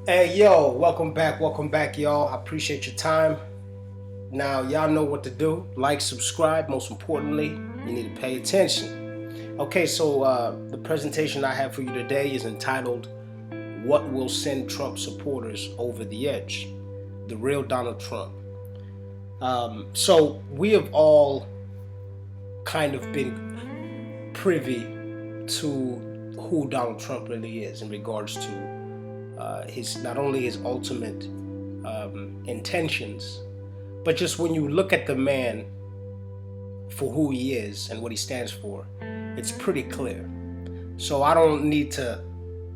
Hey, yo, welcome back, y'all. I appreciate your time. Now, y'all know what to do. Like, subscribe. Most importantly, you need to pay attention. Okay, so the presentation I have for you today is entitled What Will Send Trump Supporters Over the Edge? The Real Donald Trump. So, we have all kind of been privy to who Donald Trump really is in regards to his not only his ultimate intentions, but just when you look at the man for who he is and what he stands for, it's pretty clear. So I don't need to,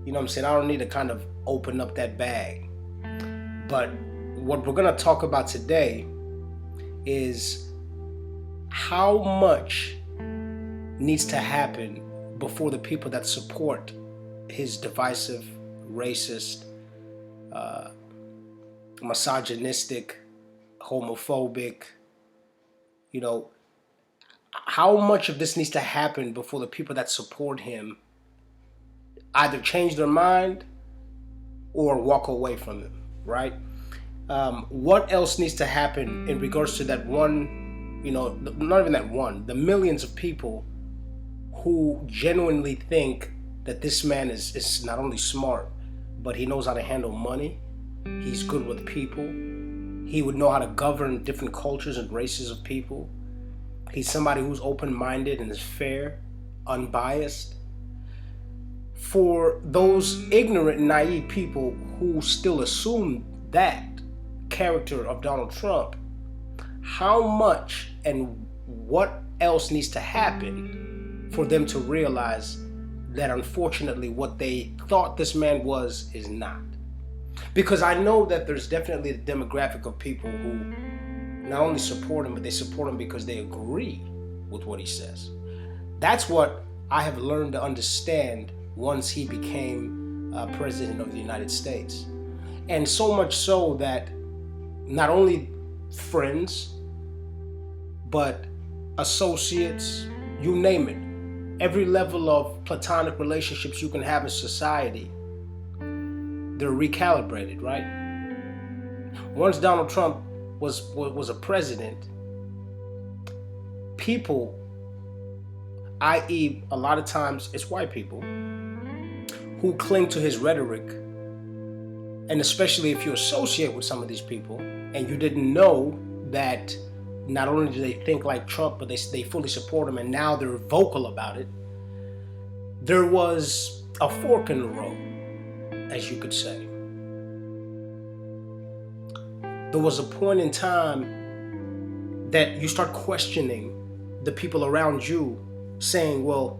what I'm saying, I don't need to kind of open up that bag. But what we're going to talk about today is how much needs to happen before the people that support his divisive, racist, misogynistic, homophobic, you know, how much of this needs to happen before the people that support him either change their mind or walk away from him, right? What else needs to happen in regards to that one, not even that one, the millions of people who genuinely think that this man is not only smart, but he knows how to handle money, he's good with people, he would know how to govern different cultures and races of people, he's somebody who's open-minded and is fair, unbiased. For those ignorant, naive people who still assume that character of Donald Trump, how much and what else needs to happen for them to realize that unfortunately what they thought this man was is not? Because I know that there's definitely a demographic of people who not only support him, but they support him because they agree with what he says. That's what I have learned to understand once he became president of the United States. And so much so that not only friends, but associates, you name it, every level of platonic relationships you can have in society, they're recalibrated, right? Once Donald Trump was a president, people, i.e., a lot of times it's white people, who cling to his rhetoric, and especially if you associate with some of these people and you didn't know that not only do they think like Trump, but they fully support him, and now they're vocal about it, there was a fork in the road, as you could say. There was a point in time that you start questioning the people around you, saying, well,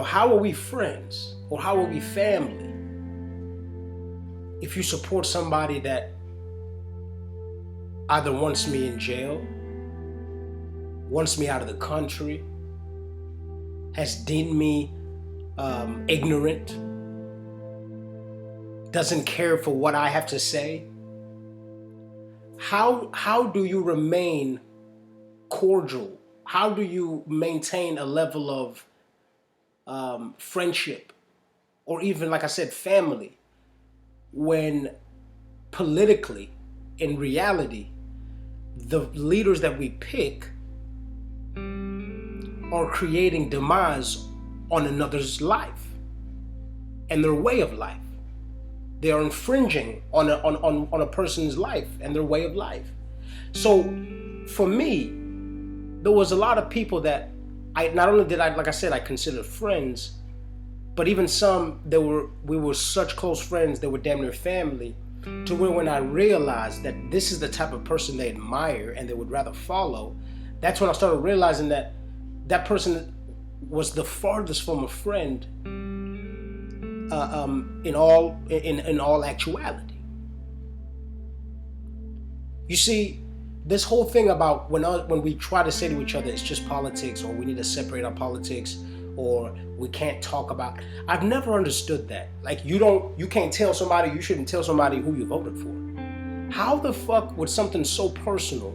how are we friends or how are we family if you support somebody that either wants me in jail, wants me out of the country, has deemed me ignorant, doesn't care for what I have to say? How do you remain cordial? How do you maintain a level of friendship, or even, like I said, family, when politically, in reality, the leaders that we pick are creating demise on another's life and their way of life? They are infringing on a person's life and their way of life. So for me, there was a lot of people that not only did I, like I said, I considered friends, but even some that we were such close friends that were damn near family, to where when I realized that this is the type of person they admire and they would rather follow, that's when I started realizing that that person was the farthest from a friend in all actuality. You see, this whole thing about when we try to say to each other it's just politics, or we need to separate our politics, or we can't talk about. I've never understood that. Like, you can't tell somebody, you shouldn't tell somebody who you voted for. How the fuck would something so personal?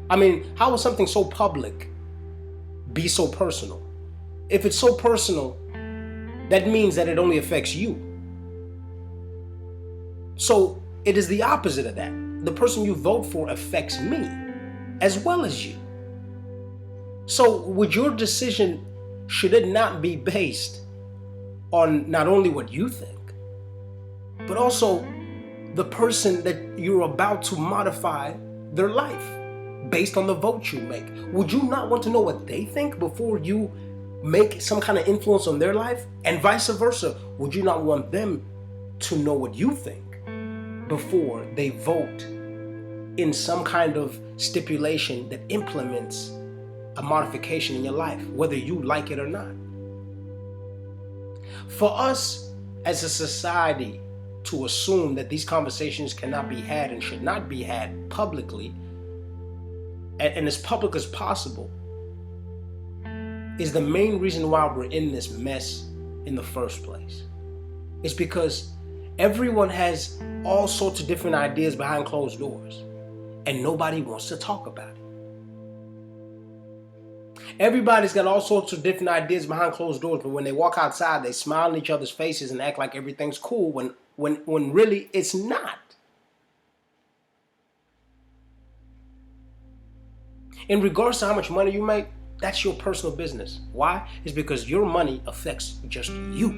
How would something so public be so personal? If it's so personal, that means that it only affects you. So it is the opposite of that. The person you vote for affects me as well as you. So with your decision, should it not be based on not only what you think, but also the person that you're about to modify their life based on the vote you make? Would you not want to know what they think before you make some kind of influence on their life? And vice versa, would you not want them to know what you think before they vote in some kind of stipulation that implements a modification in your life, whether you like it or not? For us as a society to assume that these conversations cannot be had and should not be had publicly and as public as possible is the main reason why we're in this mess in the first place. It's because everyone has all sorts of different ideas behind closed doors, and nobody wants to talk about it. Everybody's got all sorts of different ideas behind closed doors, but when they walk outside, they smile in each other's faces and act like everything's cool when really it's not. In regards to how much money you make, that's your personal business. Why? It's because your money affects just you.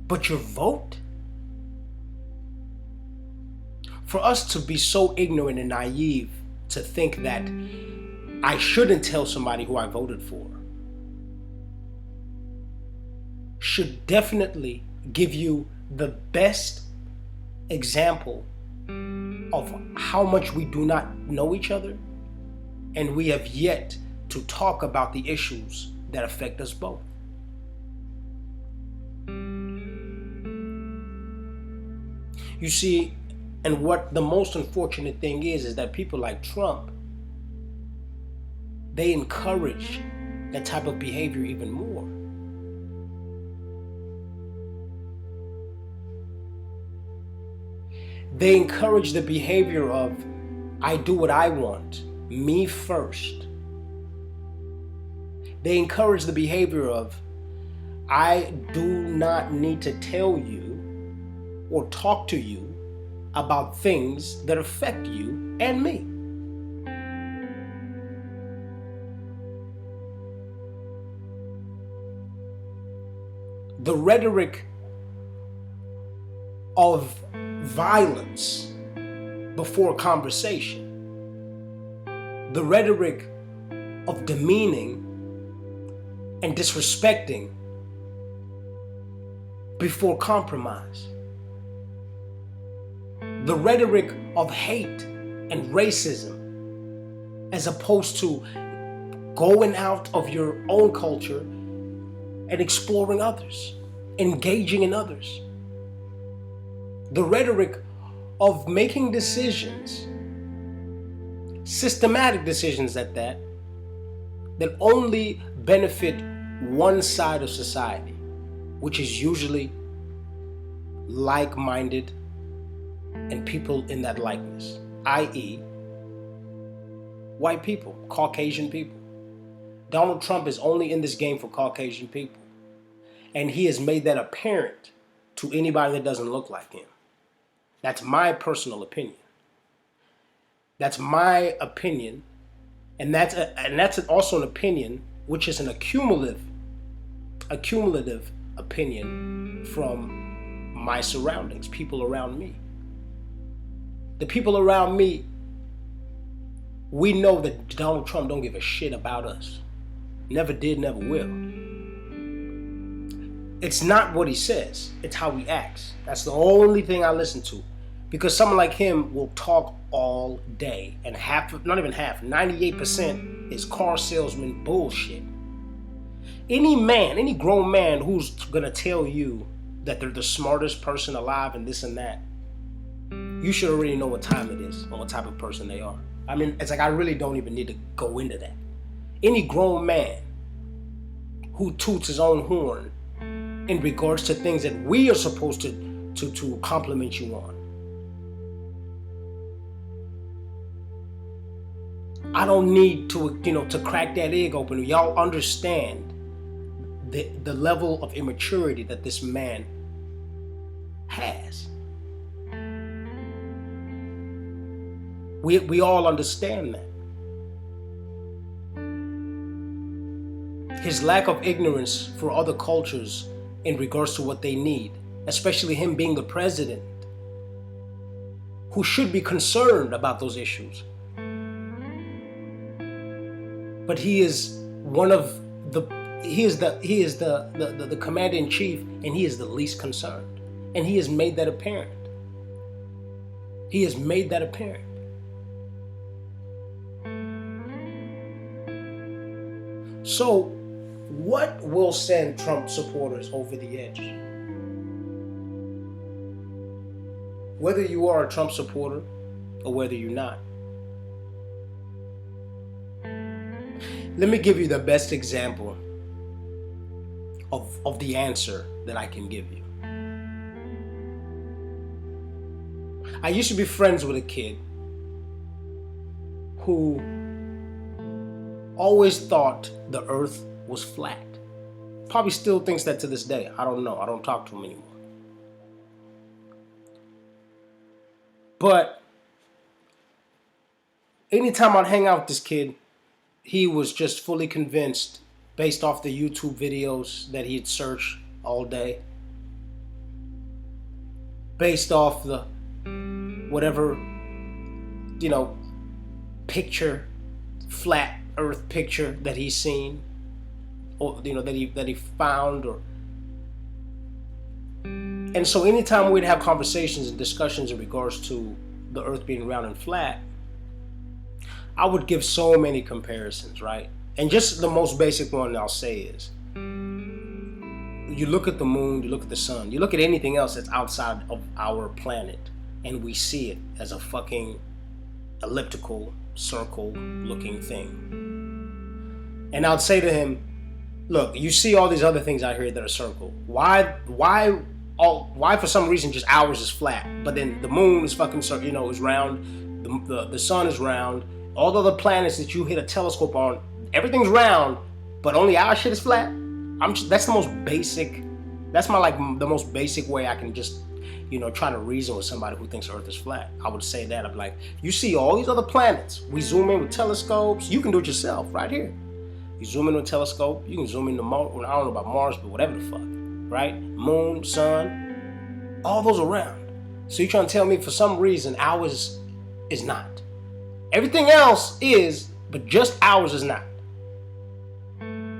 But your vote? For us to be so ignorant and naive to think that I shouldn't tell somebody who I voted for should definitely give you the best example of how much we do not know each other, and we have yet to talk about the issues that affect us both. You see, and what the most unfortunate thing is that people like Trump, they encourage that type of behavior even more. They encourage the behavior of, I do what I want, me first. They encourage the behavior of, I do not need to tell you or talk to you about things that affect you and me. The rhetoric of violence before conversation, the rhetoric of demeaning and disrespecting before compromise, the rhetoric of hate and racism as opposed to going out of your own culture and exploring others, engaging in others. The rhetoric of making decisions, systematic decisions at that, that only benefit one side of society, which is usually like-minded and people in that likeness, i.e., white people, Caucasian people. Donald Trump is only in this game for Caucasian people, and he has made that apparent to anybody that doesn't look like him. That's my personal opinion. That's my opinion, and that's also an opinion which is an accumulative opinion from my surroundings, people around me. The people around me, we know that Donald Trump don't give a shit about us. Never did, never will. It's not what he says, it's how he acts. That's the only thing I listen to. Because someone like him will talk all day, and not even half, 98% is car salesman bullshit. Any grown man who's gonna tell you that they're the smartest person alive and this and that, you should already know what time it is and what type of person they are. I mean, it's like I really don't even need to go into that. Any grown man who toots his own horn in regards to things that we are supposed to compliment you on, I don't need to crack that egg open. Y'all understand the level of immaturity that this man has. We all understand that. His lack of ignorance for other cultures in regards to what they need, especially him being the president, who should be concerned about those issues. But he is one of the he is the commander in chief, and he is the least concerned. And he has made that apparent. He has made that apparent. So, what will send Trump supporters over the edge? Whether you are a Trump supporter or whether you're not. Let me give you the best example of the answer that I can give you. I used to be friends with a kid who always thought the earth was flat. Probably still thinks that to this day. I don't know. I don't talk to him anymore. But anytime I'd hang out with this kid, he was just fully convinced, based off the YouTube videos that he'd searched all day, based off the whatever, picture, flat earth picture that he's seen, or that he found, and so anytime we'd have conversations and discussions in regards to the earth being round and flat, I would give so many comparisons, right? And just the most basic one I'll say is, you look at the moon, you look at the sun, you look at anything else that's outside of our planet, and we see it as a fucking elliptical, circle-looking thing. And I'd say to him, look, you see all these other things out here that are circle. Why for some reason just ours is flat, but then the moon is fucking, is round, the sun is round, all the other planets that you hit a telescope on, everything's round, but only our shit is flat? That's the most basic, that's the most basic way I can just, try to reason with somebody who thinks the earth is flat. I would say that. I'm like, you see all these other planets, we zoom in with telescopes, you can do it yourself right here. You zoom in with a telescope, you can zoom in the moon, I don't know about Mars, but whatever the fuck, right? Moon, sun, all those around. So you're trying to tell me for some reason ours is not. Everything else is, but just ours is not.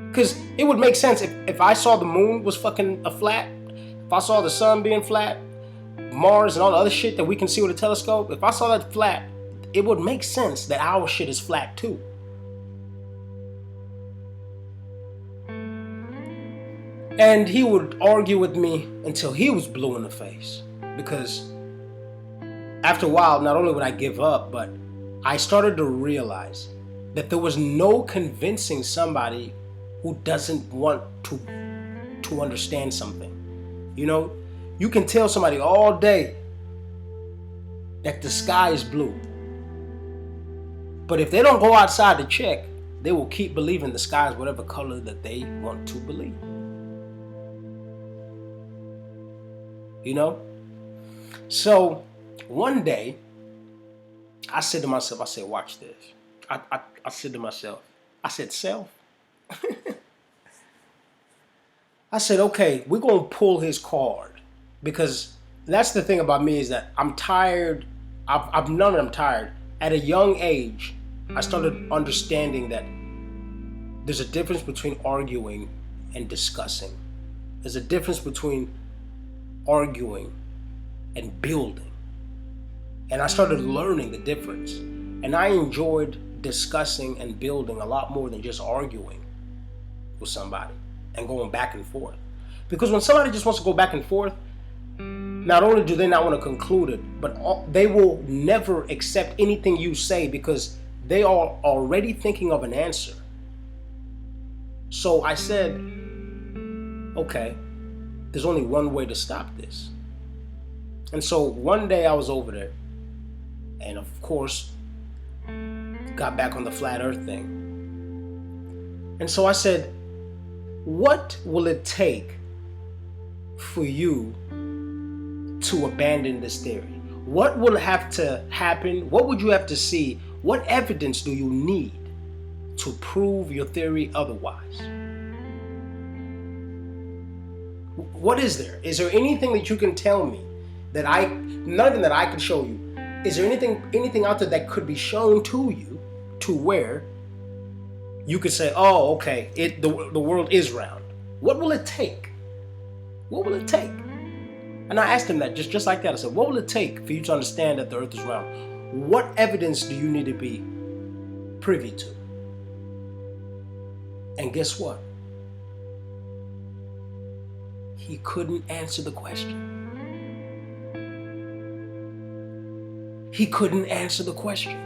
Because it would make sense if I saw the moon was fucking a flat, if I saw the sun being flat, Mars and all the other shit that we can see with a telescope, if I saw that flat, it would make sense that our shit is flat too. And he would argue with me until he was blue in the face. Because after a while, not only would I give up, but I started to realize that there was no convincing somebody who doesn't want to understand something. You can tell somebody all day that the sky is blue. But if they don't go outside to check, they will keep believing the sky is whatever color that they want to believe. So one day, I said to myself, watch this. I said to myself, self. I said, okay, we're going to pull his card. Because that's the thing about me, is that I'm tired. I've known that I'm tired. At a young age, I started understanding that there's a difference between arguing and discussing. There's a difference between arguing and building. And I started learning the difference. And I enjoyed discussing and building a lot more than just arguing with somebody and going back and forth. Because when somebody just wants to go back and forth, not only do they not want to conclude it, but they will never accept anything you say because they are already thinking of an answer. So I said, okay, there's only one way to stop this. And so one day I was over there, and of course, got back on the flat earth thing. And so I said, What will it take for you to abandon this theory? What will have to happen? What would you have to see? What evidence do you need to prove your theory otherwise? What is there? Is there anything that you can tell me that nothing that I can show you? Is there anything out there that could be shown to you to where you could say, oh, okay, the world is round? What will it take? What will it take? And I asked him that just like that. I said, what will it take for you to understand that the earth is round? What evidence do you need to be privy to? And guess what? He couldn't answer the question. He couldn't answer the question.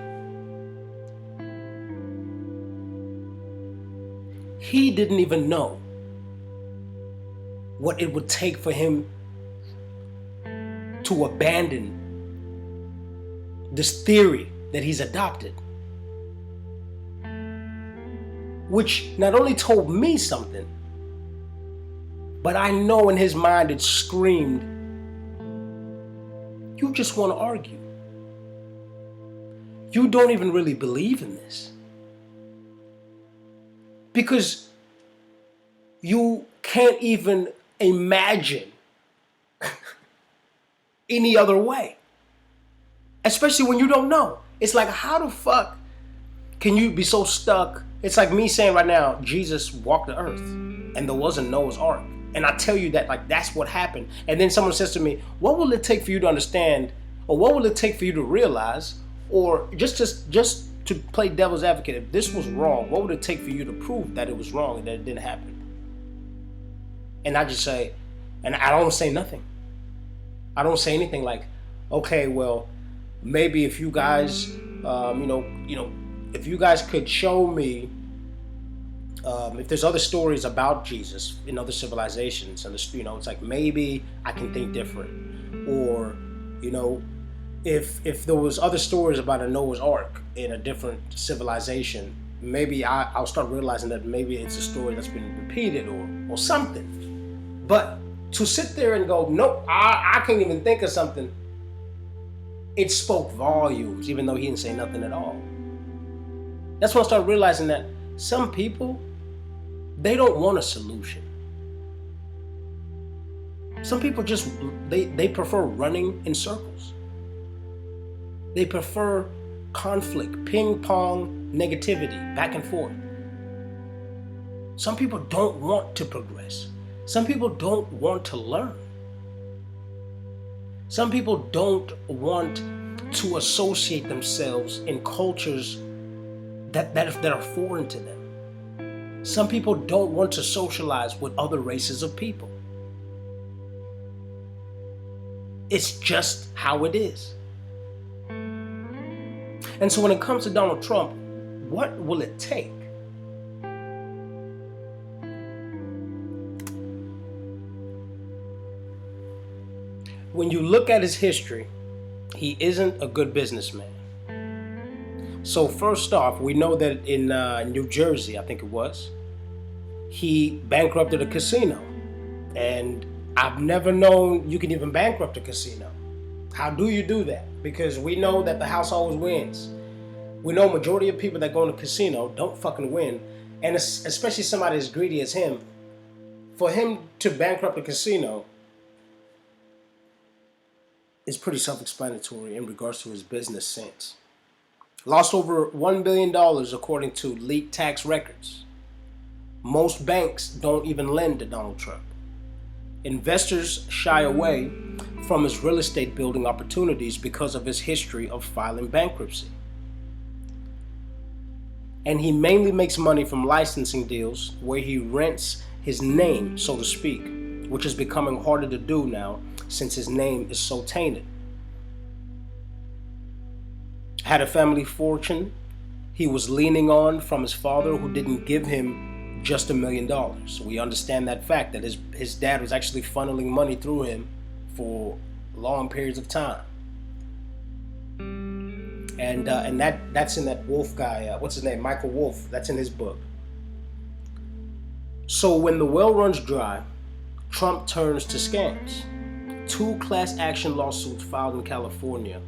He didn't even know what it would take for him to abandon this theory that he's adopted, which not only told me something, but I know in his mind it screamed, you just want to argue. You don't even really believe in this. Because you can't even imagine any other way. Especially when you don't know. It's like, how the fuck can you be so stuck? It's like me saying right now, Jesus walked the earth and there wasn't Noah's Ark. And I tell you that like that's what happened. And then someone says to me, what will it take for you to understand, or what will it take for you to realize, or just to play devil's advocate, if this was wrong, what would it take for you to prove that it was wrong and that it didn't happen? And I just say, and I don't say nothing. I don't say anything like, okay, well, maybe if you guys, if you guys could show me, if there's other stories about Jesus in other civilizations, and it's like maybe I can think different, or if there was other stories about a Noah's Ark in a different civilization, maybe I'll start realizing that maybe it's a story that's been repeated or something. But to sit there and go, nope, I can't even think of something, it spoke volumes, even though he didn't say nothing at all. That's when I started realizing that some people, they don't want a solution. Some people just, they prefer running in circles. They prefer conflict, ping pong, negativity, back and forth. Some people don't want to progress. Some people don't want to learn. Some people don't want to associate themselves in cultures that are foreign to them. Some people don't want to socialize with other races of people. It's just how it is. And so when it comes to Donald Trump, what will it take? When you look at his history, he isn't a good businessman. So first off, we know that in New Jersey, I think it was, he bankrupted a casino. And I've never known you can even bankrupt a casino. How do you do that? Because we know that the house always wins. We know majority of people that go in a casino don't fucking win. And especially somebody as greedy as him, for him to bankrupt a casino is pretty self-explanatory in regards to his business sense. Lost over $1 billion according to leaked tax records. Most banks don't even lend to Donald Trump. Investors shy away from his real estate building opportunities because of his history of filing bankruptcy. And he mainly makes money from licensing deals where he rents his name, so to speak, which is becoming harder to do now since his name is so tainted. Had a family fortune he was leaning on from his father, who didn't give him just $1 million. We understand that fact, that his dad was actually funneling money through him for long periods of time. And that's in that Wolf guy, what's his name, Michael Wolff, that's in his book. So when the well runs dry, Trump turns to scams. Two class action lawsuits filed in California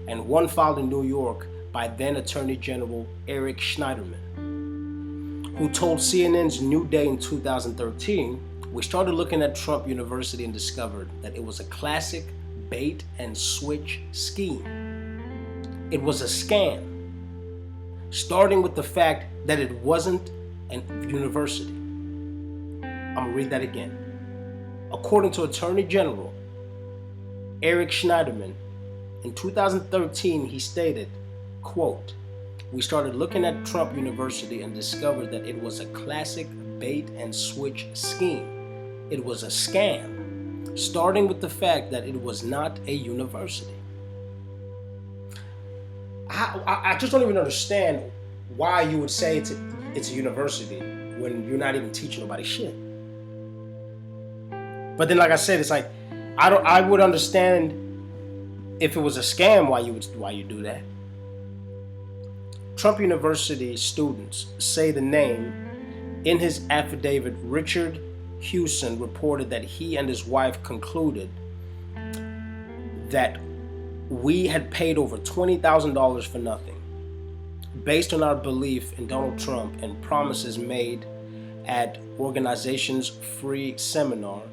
and one filed in New York by then Attorney General Eric Schneiderman, who told CNN's New Day in 2013, "We started looking at Trump University and discovered that it was a classic bait and switch scheme. It was a scam, starting with the fact that it wasn't a university." I'm going to read that again. According to Attorney General Eric Schneiderman, in 2013 he stated, quote, "We started looking at Trump University and discovered that it was a classic bait and switch scheme. It was a scam, starting with the fact that it was not a university." I just don't even understand why you would say it's a university when you're not even teaching nobody shit. But then, like I said, it's like I would understand if it was a scam why you do that. Trump University students say the name. In his affidavit, Richard Hewson reported that he and his wife concluded that we had paid over $20,000 for nothing, based on our belief in Donald Trump and promises made at organization's free seminar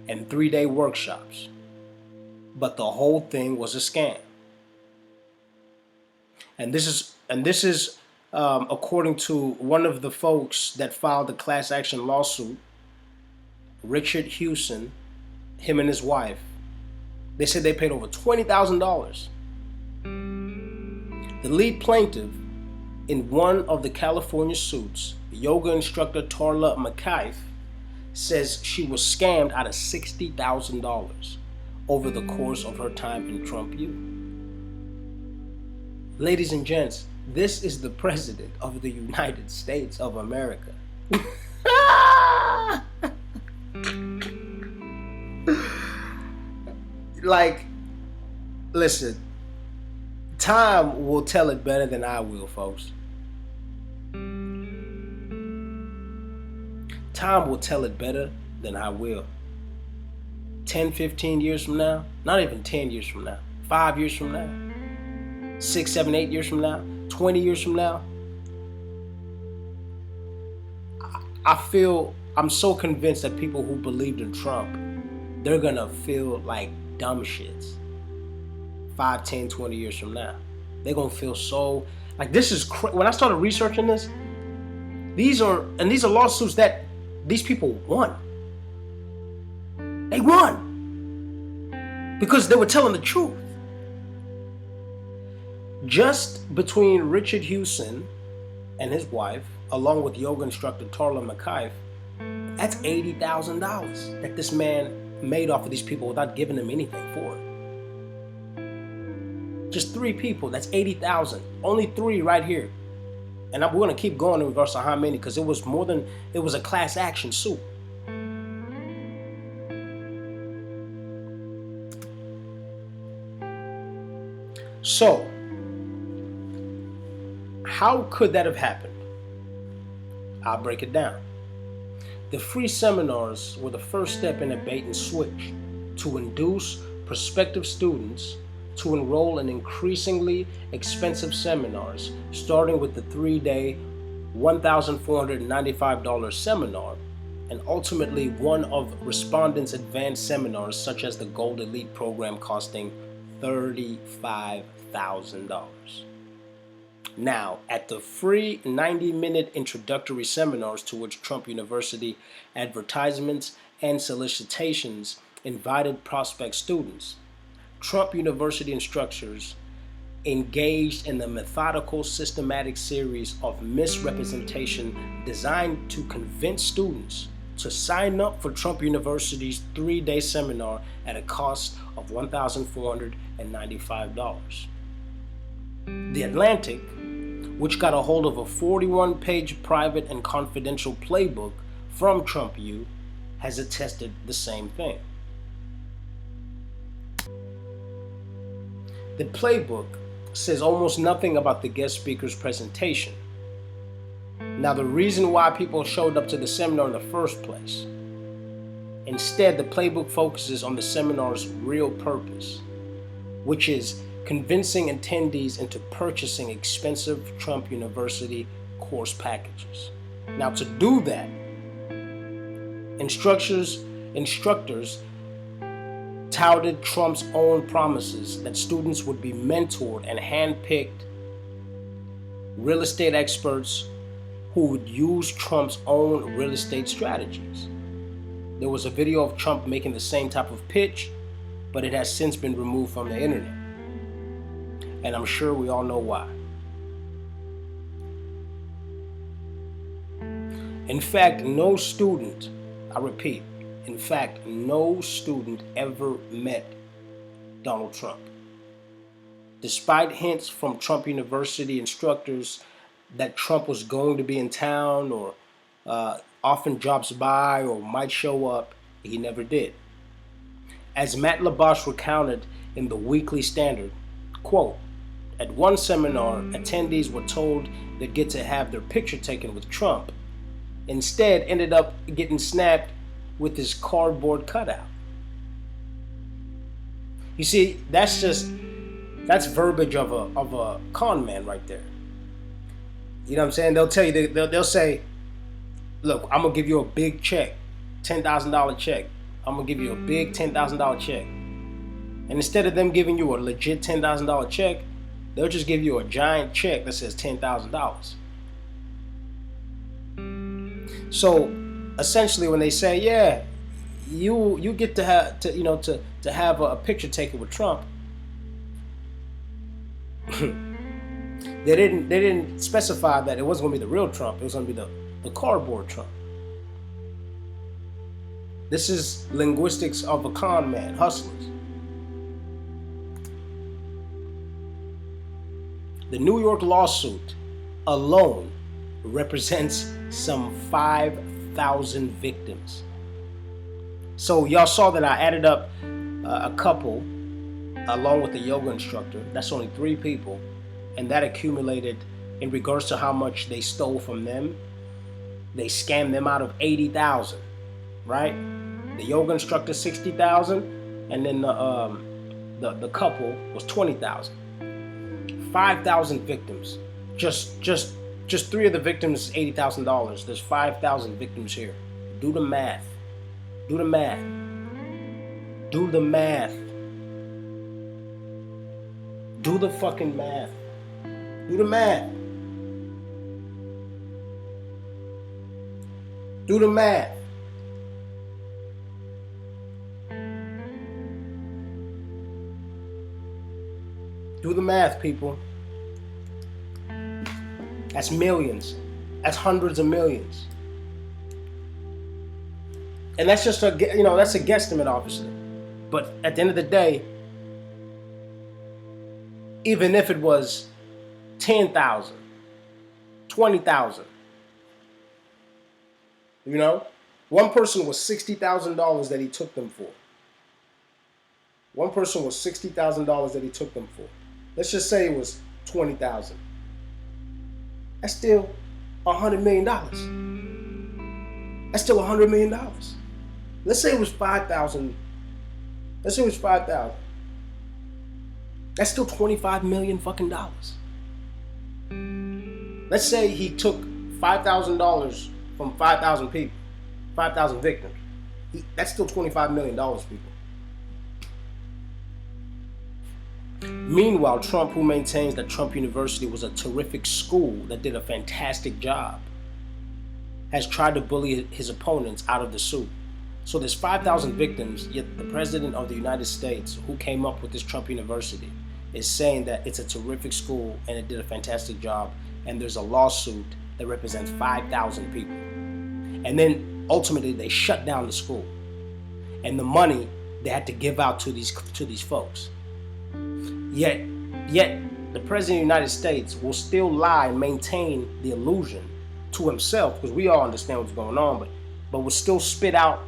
and 3-day workshops. But the whole thing was a scam. And this is according to one of the folks that filed the class action lawsuit, Richard Hewson, him and his wife. They said they paid over $20,000. The lead plaintiff in one of the California suits, yoga instructor Tarla McKeith, says she was scammed out of $60,000 over the course of her time in Trump U. Ladies and gents, this is the President of the United States of America. Like, listen, time will tell it better than I will, folks. Time will tell it better than I will. 10, 15 years from now, not even 10 years from now, 5 years from now, 6, 7, 8 years from now, 20 years from now, I'm so convinced that people who believed in Trump, they're gonna feel like dumb shits 5, 10, 20 years from now. They're gonna feel so, like, this is, when I started researching this, these are lawsuits that these people won. They won because they were telling the truth. Just between Richard Hewson and his wife, along with yoga instructor Tarla McKeith, that's $80,000 that this man made off of these people without giving them anything for it. Just 3 people, that's 80,000. Only 3 right here. And we're going to keep going in regards to how many, because it was a class action suit. So, how could that have happened? I'll break it down. The free seminars were the first step in a bait and switch to induce prospective students to enroll in increasingly expensive seminars, starting with the 3-day $1,495 seminar, and ultimately one of respondents' advanced seminars, such as the Gold Elite program, costing $35,000. Now, at the free 90-minute introductory seminars to which Trump University advertisements and solicitations invited prospect students, Trump University instructors engaged in the methodical, systematic series of misrepresentation designed to convince students to sign up for Trump University's 3-day seminar at a cost of $1,495. The Atlantic, which got a hold of a 41-page private and confidential playbook from Trump U, has attested the same thing. The playbook says almost nothing about the guest speaker's presentation. Now, the reason why people showed up to the seminar in the first place, instead, the playbook focuses on the seminar's real purpose, which is convincing attendees into purchasing expensive Trump University course packages. Now, to do that, instructors touted Trump's own promises that students would be mentored and handpicked real estate experts who would use Trump's own real estate strategies. There was a video of Trump making the same type of pitch, but it has since been removed from the internet. And I'm sure we all know why. In fact, no student, I repeat, in fact, no student ever met Donald Trump. Despite hints from Trump University instructors that Trump was going to be in town or often drops by or might show up, he never did. As Matt Labosh recounted in the Weekly Standard, quote, at one seminar, attendees were told they'd get to have their picture taken with Trump. Instead, ended up getting snapped with his cardboard cutout. You see, that's verbiage of a con man right there. You know what I'm saying? They'll tell you, they'll say, look, I'm gonna give you a big check, $10,000 check. I'm gonna give you a big $10,000 check. And instead of them giving you a legit $10,000 check, they'll just give you a giant check that says $10,000. So essentially, when they say, "Yeah, you get to have to have a picture taken with Trump," they didn't specify that it wasn't going to be the real Trump. It was going to be the cardboard Trump. This is linguistics of a con man, hustlers. The New York lawsuit alone represents some 5,000 victims. So y'all saw that I added up a couple along with the yoga instructor. That's only 3 people, and that accumulated in regards to how much they stole from them. They scammed them out of 80,000, right? The yoga instructor 60,000, and then the couple was 20,000. 5,000 victims. Just 3 of the victims is $80,000. There's 5,000 victims here. Do the math. Do the math. Do the math. Do the fucking math. Do the math. Do the math. Do the math, people. That's millions. That's hundreds of millions. And that's just that's a guesstimate, obviously. But at the end of the day, even if it was 10,000, 20,000, one person was $60,000 that he took them for. One person was $60,000 that he took them for. Let's just say it was 20,000. That's still $100 million. That's still $100 million. Let's say it was 5,000. Let's say it was 5,000. That's still $25 million fucking dollars. Let's say he took $5,000 from 5,000 people, 5,000 victims. That's still $25 million, people. Meanwhile, Trump, who maintains that Trump University was a terrific school that did a fantastic job, has tried to bully his opponents out of the suit. So there's 5,000 victims, yet the President of the United States, who came up with this Trump University, is saying that it's a terrific school and it did a fantastic job, and there's a lawsuit that represents 5,000 people. And then ultimately they shut down the school. And the money they had to give out to these folks. Yet the President of the United States will still lie and maintain the illusion to himself, because we all understand what's going on, but will still spit out,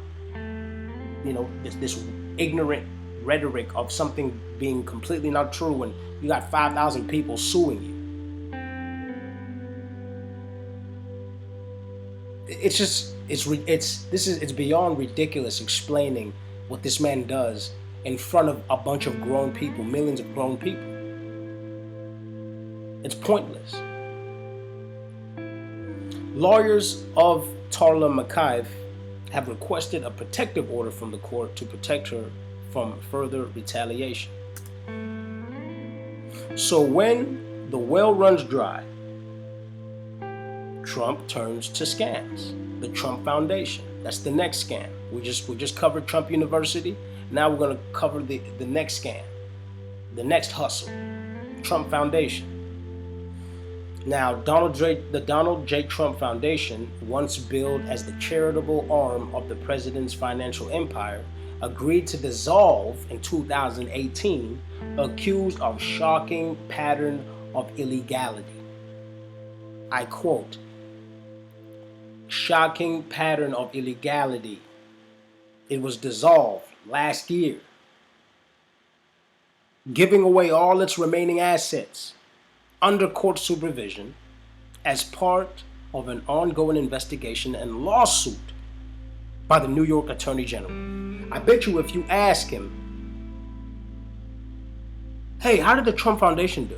this ignorant rhetoric of something being completely not true when you got 5,000 people suing you. It's beyond ridiculous explaining what this man does in front of a bunch of grown people, millions of grown people. It's pointless. Lawyers of Tarla McKive have requested a protective order from the court to protect her from further retaliation. So when the well runs dry, Trump turns to scams. The Trump Foundation. That's the next scam. We just covered Trump University. Now we're going to cover the next scam, the next hustle, Trump Foundation. Now, the Donald J. Trump Foundation, once billed as the charitable arm of the president's financial empire, agreed to dissolve in 2018, accused of shocking pattern of illegality. I quote, shocking pattern of illegality. It was dissolved last year, giving away all its remaining assets under court supervision as part of an ongoing investigation and lawsuit by the New York Attorney General. I bet you if you ask him, hey, how did the Trump Foundation do?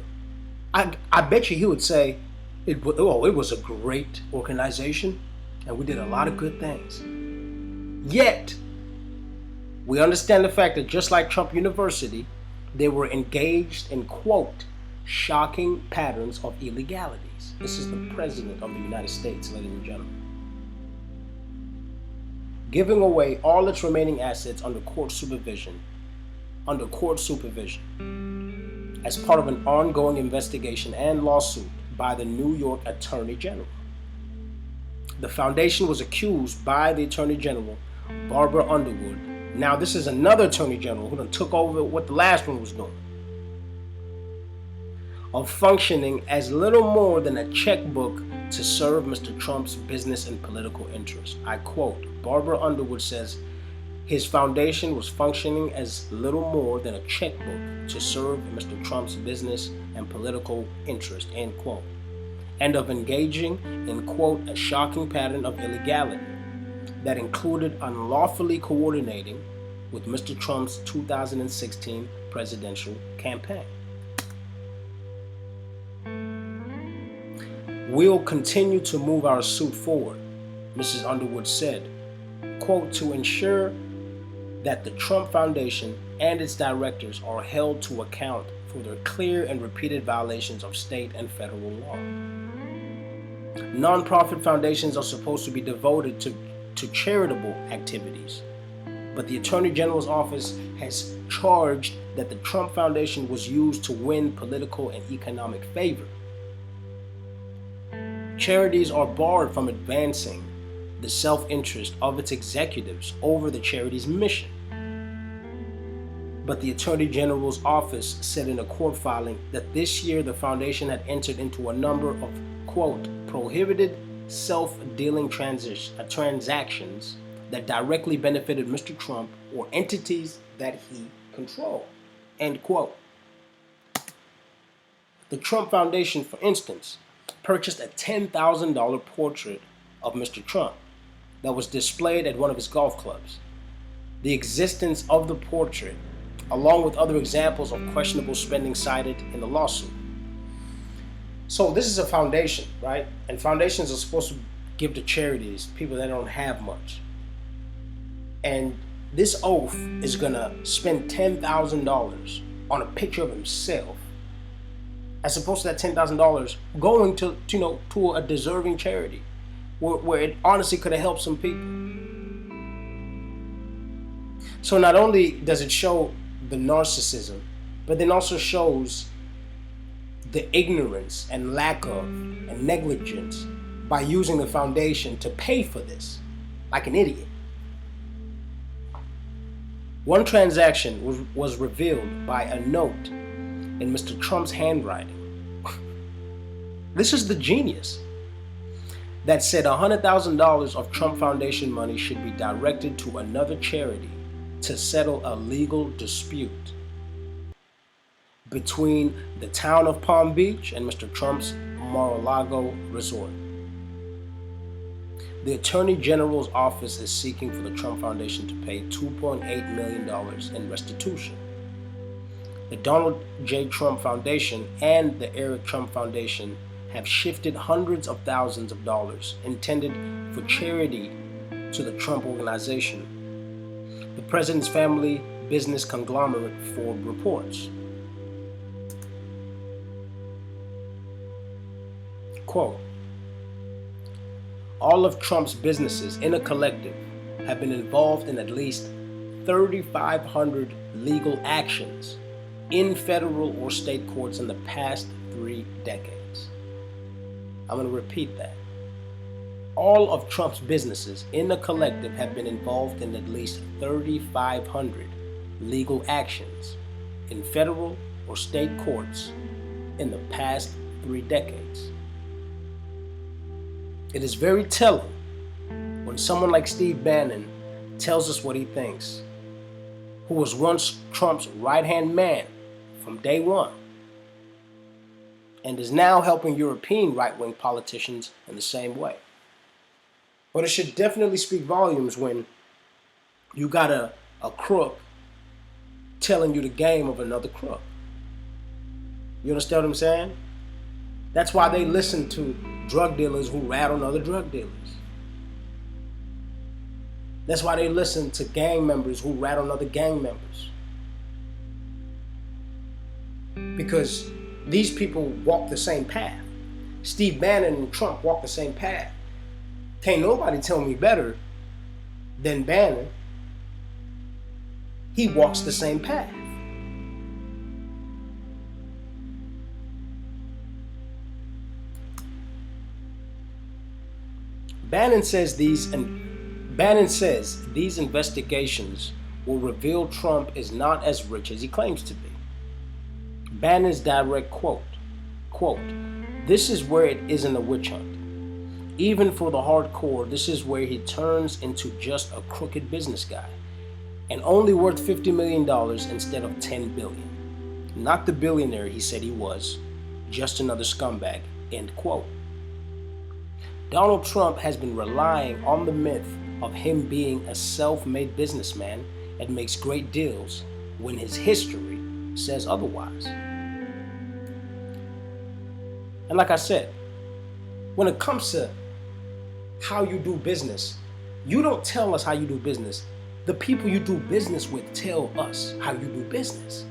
I bet you he would say, it was a great organization and we did a lot of good things. Yet, we understand the fact that just like Trump University, they were engaged in, quote, shocking patterns of illegalities. This is the President of the United States, ladies and gentlemen. Giving away all its remaining assets under court supervision, as part of an ongoing investigation and lawsuit by the New York Attorney General. The foundation was accused by the Attorney General, Barbara Underwood. Now, this is another Attorney General who done took over what the last one was doing, of functioning as little more than a checkbook to serve Mr. Trump's business and political interests. I quote, Barbara Underwood says his foundation was functioning as little more than a checkbook to serve Mr. Trump's business and political interest, end quote, and of engaging in, quote, a shocking pattern of illegality that included unlawfully coordinating with Mr. Trump's 2016 presidential campaign. We'll continue to move our suit forward, Mrs. Underwood said, quote, to ensure that the Trump Foundation and its directors are held to account for their clear and repeated violations of state and federal law. Nonprofit foundations are supposed to be devoted to charitable activities, but the Attorney General's office has charged that the Trump Foundation was used to win political and economic favor. Charities are barred from advancing the self-interest of its executives over the charity's mission. But the Attorney General's office said in a court filing that this year the foundation had entered into a number of, quote, prohibited self-dealing transactions that directly benefited Mr. Trump or entities that he controlled, end quote. The Trump Foundation, for instance, purchased a $10,000 portrait of Mr. Trump that was displayed at one of his golf clubs. The existence of the portrait, along with other examples of questionable spending cited in the lawsuit. So this is a foundation, right? And foundations are supposed to give to charities, people that don't have much. And this oaf is gonna spend $10,000 on a picture of himself, as opposed to that $10,000 going to a deserving charity, where it honestly could have helped some people. So not only does it show the narcissism, but then also shows the ignorance and lack of and negligence by using the foundation to pay for this, like an idiot. One transaction was revealed by a note in Mr. Trump's handwriting. This is the genius that said $100,000 of Trump Foundation money should be directed to another charity to settle a legal dispute between the town of Palm Beach and Mr. Trump's Mar-a-Lago resort. The Attorney General's office is seeking for the Trump Foundation to pay $2.8 million in restitution. The Donald J. Trump Foundation and the Eric Trump Foundation have shifted hundreds of thousands of dollars intended for charity to the Trump Organization. The president's family business conglomerate Forbes reports. Quote, all of Trump's businesses in a collective have been involved in at least 3,500 legal actions in federal or state courts in the past 3 decades. I'm going to repeat that. All of Trump's businesses in a collective have been involved in at least 3,500 legal actions in federal or state courts in the past 3 decades. It is very telling when someone like Steve Bannon tells us what he thinks, who was once Trump's right-hand man from day one, and is now helping European right-wing politicians in the same way. But it should definitely speak volumes when you got a crook telling you the game of another crook. You understand what I'm saying? That's why they listen to drug dealers who rat on other drug dealers. That's why they listen to gang members who rat on other gang members. Because these people walk the same path. Steve Bannon and Trump walk the same path. Can't nobody tell me better than Bannon. He walks the same path. Bannon says these investigations will reveal Trump is not as rich as he claims to be. Bannon's direct quote, this is where it isn't a witch hunt. Even for the hardcore, this is where he turns into just a crooked business guy and only worth $50 million instead of $10 billion. Not the billionaire he said he was, just another scumbag, end quote. Donald Trump has been relying on the myth of him being a self-made businessman that makes great deals when his history says otherwise. And like I said, when it comes to how you do business, you don't tell us how you do business. The people you do business with tell us how you do business.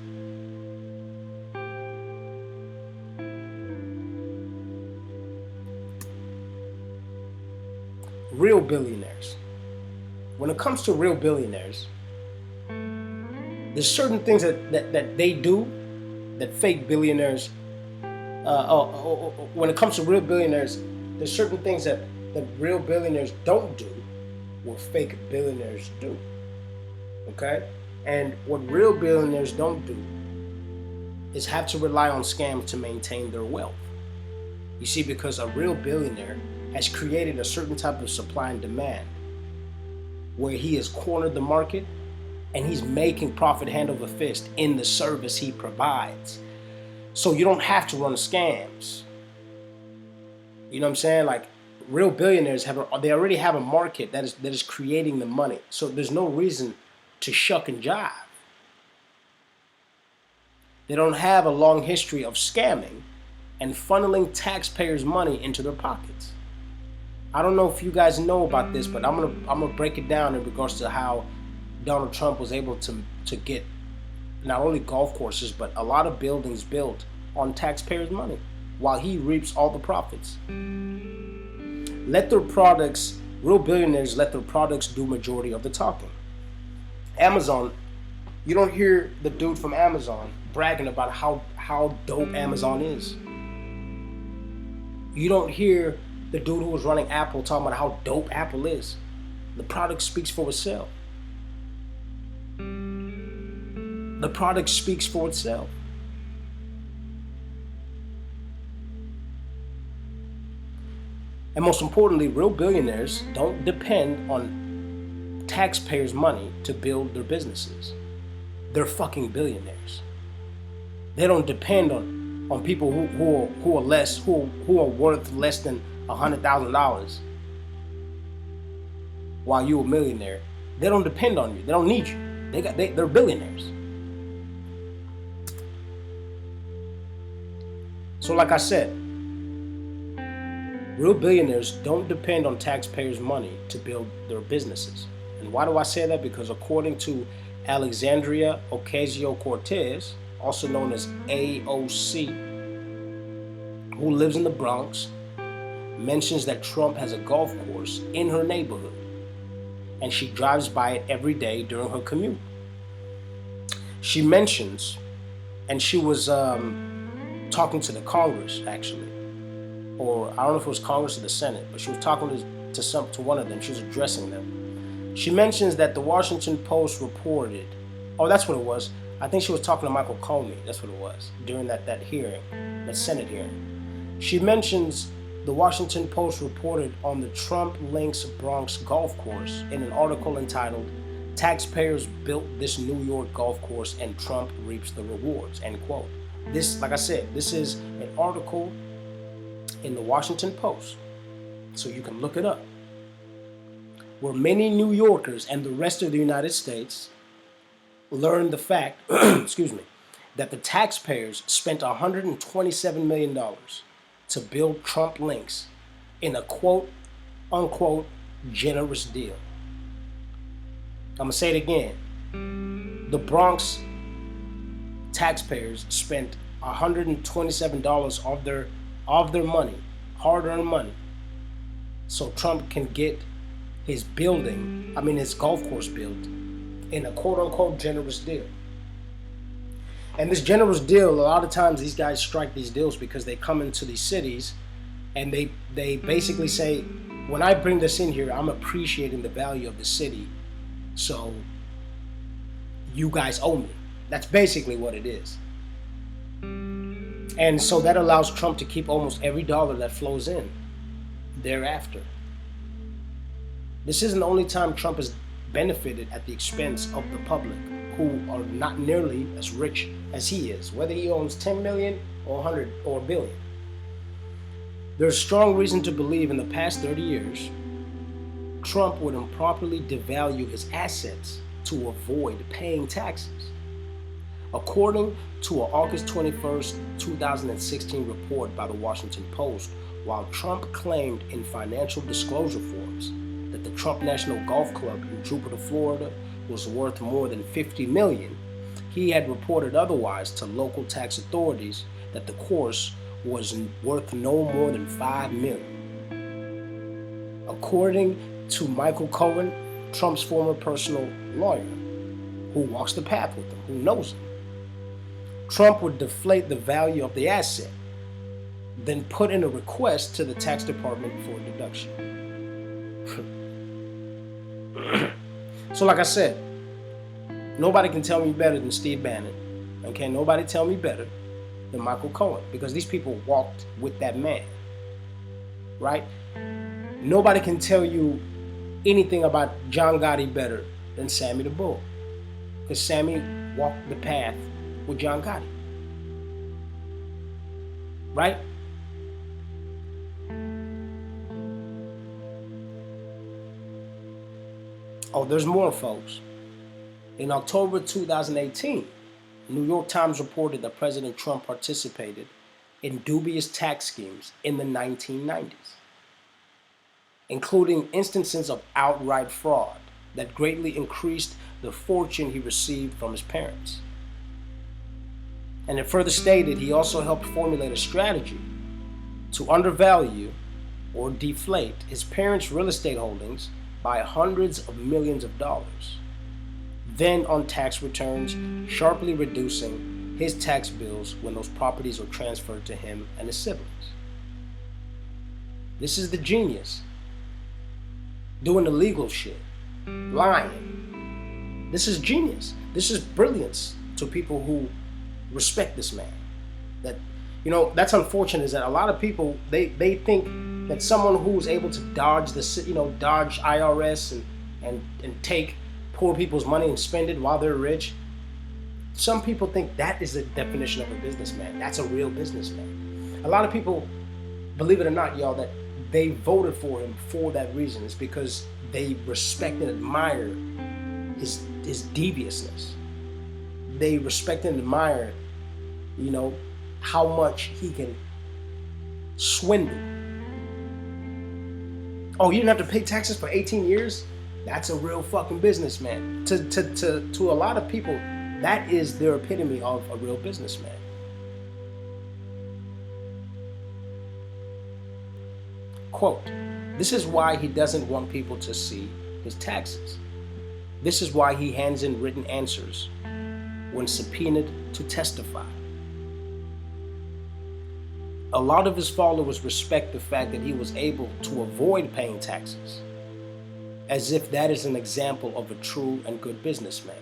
Real billionaires. When it comes to real billionaires, there's certain things that they do that fake billionaires, when it comes to real billionaires, there's certain things that real billionaires don't do what fake billionaires do. Okay? And what real billionaires don't do is have to rely on scams to maintain their wealth. You see, because a real billionaire has created a certain type of supply and demand where he has cornered the market and he's making profit hand over fist in the service he provides. So you don't have to run scams. You know what I'm saying? Like, real billionaires they already have a market that is creating the money. So there's no reason to shuck and jive. They don't have a long history of scamming and funneling taxpayers' money into their pockets. I don't know if you guys know about this, but I'm gonna break it down in regards to how Donald Trump was able to get not only golf courses, but a lot of buildings built on taxpayers' money while he reaps all the profits. Real billionaires let their products do majority of the talking. Amazon, you don't hear the dude from Amazon bragging about how dope Amazon is. You don't hear the dude who was running Apple talking about how dope Apple is. The product speaks for itself. The product speaks for itself. And most importantly, real billionaires don't depend on taxpayers' money to build their businesses. They're fucking billionaires. They don't depend on people who are worth less than $100,000 while you're a millionaire, they don't depend on you. They don't need you. They're billionaires. So like I said, real billionaires don't depend on taxpayers' money to build their businesses. And why do I say that? Because according to Alexandria Ocasio-Cortez, also known as AOC, who lives in the Bronx, mentions that Trump has a golf course in her neighborhood, and she drives by it every day during her commute. She mentions, and she was talking to the Congress, actually, or I don't know if it was Congress or the Senate, but she was talking to one of them. She was addressing them. She mentions that the Washington Post reported, oh, that's what it was. I think she was talking to Michael Comey. That's what it was during that hearing, that Senate hearing. She mentions the Washington Post reported on the Trump Links Bronx golf course in an article entitled, "Taxpayers Built This New York Golf Course and Trump Reaps the Rewards," end quote. This, like I said, this is an article in the Washington Post, so you can look it up, where many New Yorkers and the rest of the United States learned the fact, excuse me, that the taxpayers spent $127 million to build Trump Links in a quote unquote generous deal. I'm gonna say it again. The Bronx taxpayers spent $127 of their money, hard-earned money, so Trump can get his golf course built in a quote-unquote generous deal. And this generous deal, a lot of times these guys strike these deals because they come into these cities and they basically say, when I bring this in here, I'm appreciating the value of the city, so you guys owe me. That's basically what it is. And so that allows Trump to keep almost every dollar that flows in thereafter. This isn't the only time Trump has benefited at the expense of the public, who are not nearly as rich as he is, whether he owns 10 million or 100 or a billion. There's strong reason to believe in the past 30 years, Trump would improperly devalue his assets to avoid paying taxes. According to an August 21st, 2016 report by the Washington Post, while Trump claimed in financial disclosure forms that the Trump National Golf Club in Jupiter, Florida was worth more than $50 million, he had reported otherwise to local tax authorities that the course was worth no more than $5 million. According to Michael Cohen, Trump's former personal lawyer, who walks the path with him, who knows him, Trump would deflate the value of the asset, then put in a request to the tax department for a deduction. So like I said, nobody can tell me better than Steve Bannon. Okay, nobody tell me better than Michael Cohen, because these people walked with that man, right? Nobody can tell you anything about John Gotti better than Sammy the Bull, because Sammy walked the path with John Gotti, right? Oh, there's more, folks. In October 2018, New York Times reported that President Trump participated in dubious tax schemes in the 1990s, including instances of outright fraud that greatly increased the fortune he received from his parents. And it further stated he also helped formulate a strategy to undervalue or deflate his parents' real estate holdings by hundreds of millions of dollars, then on tax returns, sharply reducing his tax bills when those properties are transferred to him and his siblings. This is the genius doing illegal shit, lying. This is genius. This is brilliance to people who respect this man. That, that's unfortunate, is that a lot of people, they think that someone who's able to dodge dodge IRS and take poor people's money and spend it while they're rich, some people think that is the definition of a businessman. That's a real businessman. A lot of people, believe it or not, y'all, that they voted for him for that reason. It's because they respect and admire his deviousness. They respect and admire, you know, how much he can swindle. Oh, you didn't have to pay taxes for 18 years? That's a real fucking businessman. To a lot of people, that is their epitome of a real businessman. Quote, "This is why he doesn't want people to see his taxes. This is why he hands in written answers when subpoenaed to testify. A lot of his followers respect the fact that he was able to avoid paying taxes, as if that is an example of a true and good businessman."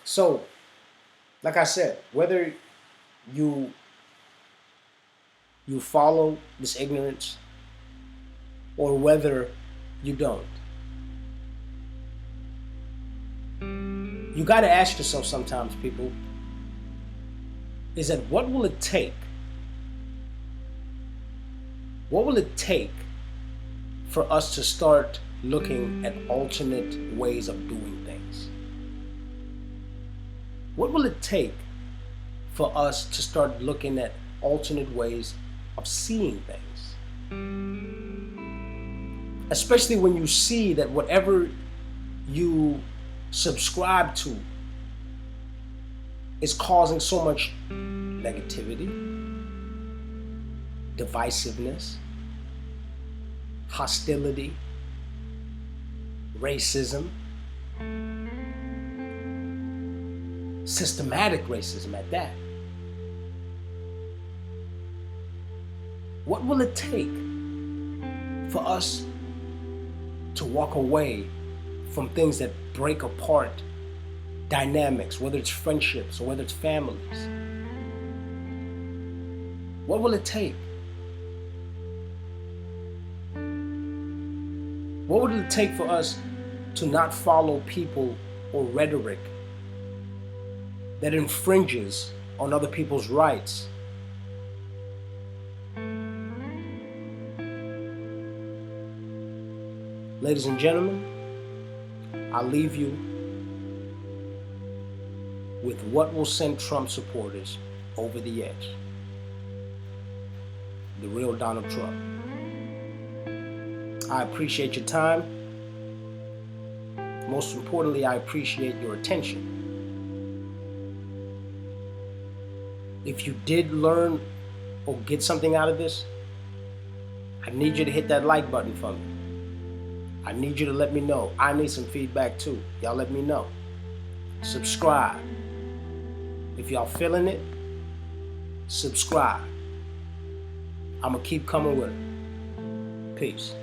So, like I said, whether you follow this ignorance or whether you don't, you got to ask yourself sometimes, people, is that what will it take? What will it take for us to start looking at alternate ways of doing things? What will it take for us to start looking at alternate ways of seeing things? Especially when you see that whatever you subscribe to is causing so much negativity, divisiveness, hostility, racism, systematic racism at that. What will it take for us to walk away from things that break apart dynamics, whether it's friendships or whether it's families? What will it take? What would it take for us to not follow people or rhetoric that infringes on other people's rights? Ladies and gentlemen, I'll leave you with what will send Trump supporters over the edge. The real Donald Trump. I appreciate your time. Most importantly, I appreciate your attention. If you did learn or get something out of this, I need you to hit that like button for me. I need you to let me know. I need some feedback too. Y'all let me know. Subscribe. If y'all feeling it, subscribe. I'm gonna keep coming with it. Peace.